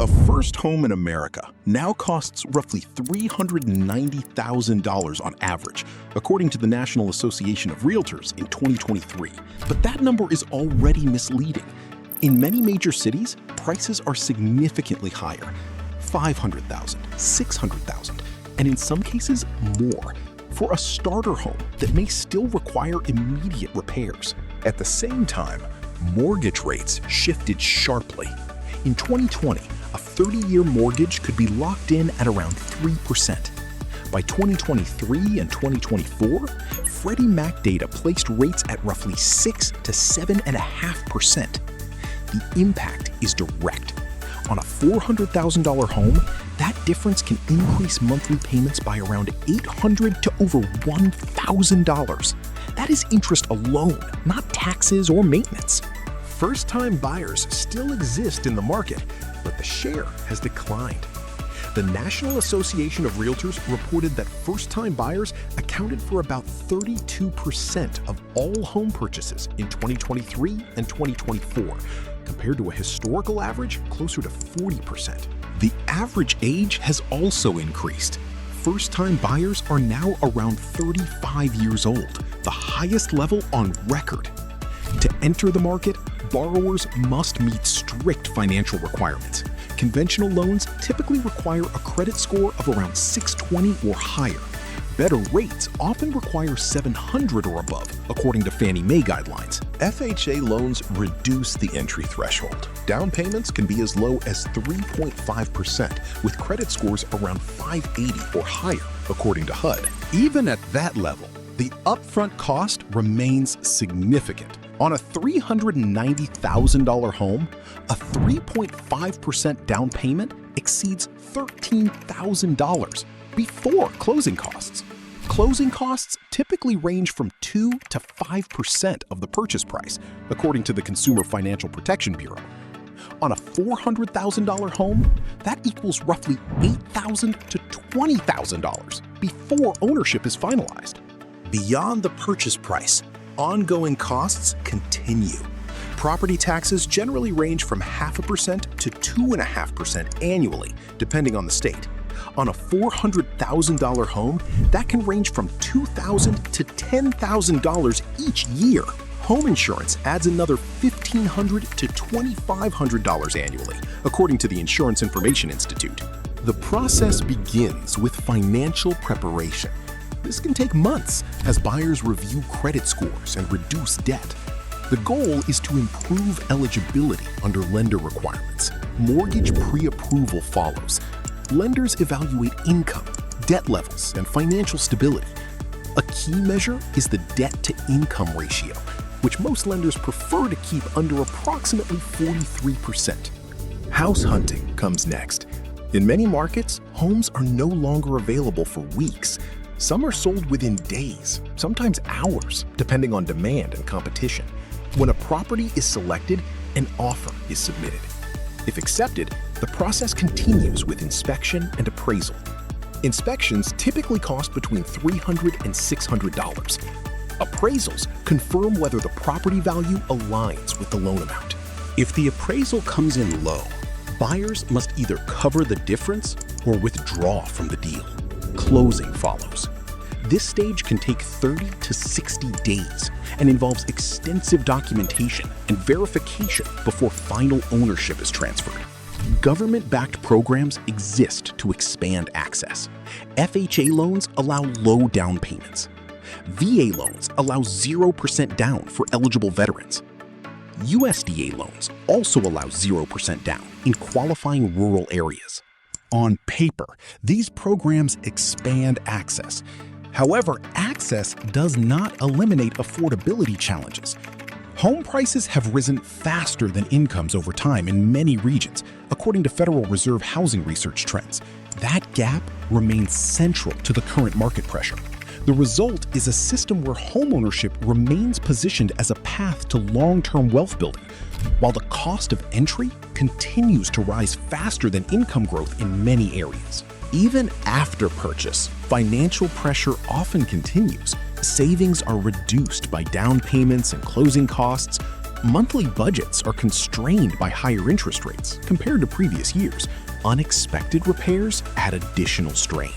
A first home in America now costs roughly $390,000 on average, according to the National Association of Realtors in 2023. But that number is already misleading. In many major cities, prices are significantly higher, $500,000, $600,000, and in some cases more, for a starter home that may still require immediate repairs. At the same time, mortgage rates shifted sharply. In 2020, a 30-year mortgage could be locked in at around 3%. By 2023 and 2024, Freddie Mac data placed rates at roughly 6 to 7.5%. The impact is direct. On a $400,000 home, that difference can increase monthly payments by around $800 to over $1,000. That is interest alone, not taxes or maintenance. First-time buyers still exist in the market, but the share has declined. The National Association of Realtors reported that first-time buyers accounted for about 32% of all home purchases in 2023 and 2024, compared to a historical average closer to 40%. The average age has also increased. First-time buyers are now around 35 years old, the highest level on record. To enter the market, borrowers must meet strict financial requirements. Conventional loans typically require a credit score of around 620 or higher. Better rates often require 700 or above, according to Fannie Mae guidelines. FHA loans reduce the entry threshold. Down payments can be as low as 3.5%, with credit scores around 580 or higher, according to HUD. Even at that level, the upfront cost remains significant. On a $390,000 home, a 3.5% down payment exceeds $13,000 before closing costs. Closing costs typically range from 2 to 5% of the purchase price, according to the Consumer Financial Protection Bureau. On a $400,000 home, that equals roughly $8,000 to $20,000 before ownership is finalized. Beyond the purchase price, ongoing costs continue. Property taxes generally range from 0.5% to 2.5% annually, depending on the state. On a $400,000 home, that can range from $2,000 to $10,000 each year. Home insurance adds another $1,500 to $2,500 annually, according to the Insurance Information Institute. The process begins with financial preparation. This can take months as buyers review credit scores and reduce debt. The goal is to improve eligibility under lender requirements. Mortgage pre-approval follows. Lenders evaluate income, debt levels, and financial stability. A key measure is the debt-to-income ratio, which most lenders prefer to keep under approximately 43%. House hunting comes next. In many markets, homes are no longer available for weeks. Some are sold within days, sometimes hours, depending on demand and competition. When a property is selected, an offer is submitted. If accepted, the process continues with inspection and appraisal. Inspections typically cost between $300 and $600. Appraisals confirm whether the property value aligns with the loan amount. If the appraisal comes in low, buyers must either cover the difference or withdraw from the deal. Closing follows. This stage can take 30 to 60 days and involves extensive documentation and verification before final ownership is transferred. Government-backed programs exist to expand access. FHA loans allow low down payments. VA loans allow 0% down for eligible veterans. USDA loans also allow 0% down in qualifying rural areas. On paper, these programs expand access. However, access does not eliminate affordability challenges. Home prices have risen faster than incomes over time in many regions, according to Federal Reserve housing research trends. That gap remains central to the current market pressure. The result is a system where homeownership remains positioned as a path to long-term wealth building, while the cost of entry continues to rise faster than income growth in many areas. Even after purchase, financial pressure often continues. Savings are reduced by down payments and closing costs. Monthly budgets are constrained by higher interest rates compared to previous years. Unexpected repairs add additional strain.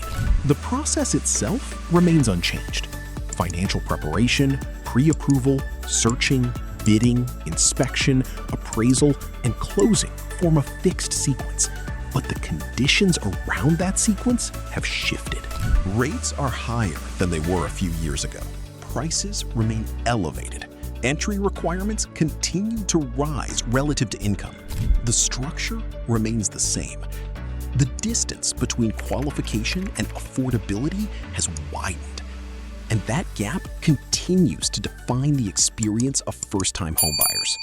The process itself remains unchanged. Financial preparation, pre-approval, searching, bidding, inspection, appraisal, and closing form a fixed sequence. But the conditions around that sequence have shifted. Rates are higher than they were a few years ago. Prices remain elevated. Entry requirements continue to rise relative to income. The structure remains the same. The distance between qualification and affordability has widened, and that gap continues to define the experience of first-time homebuyers.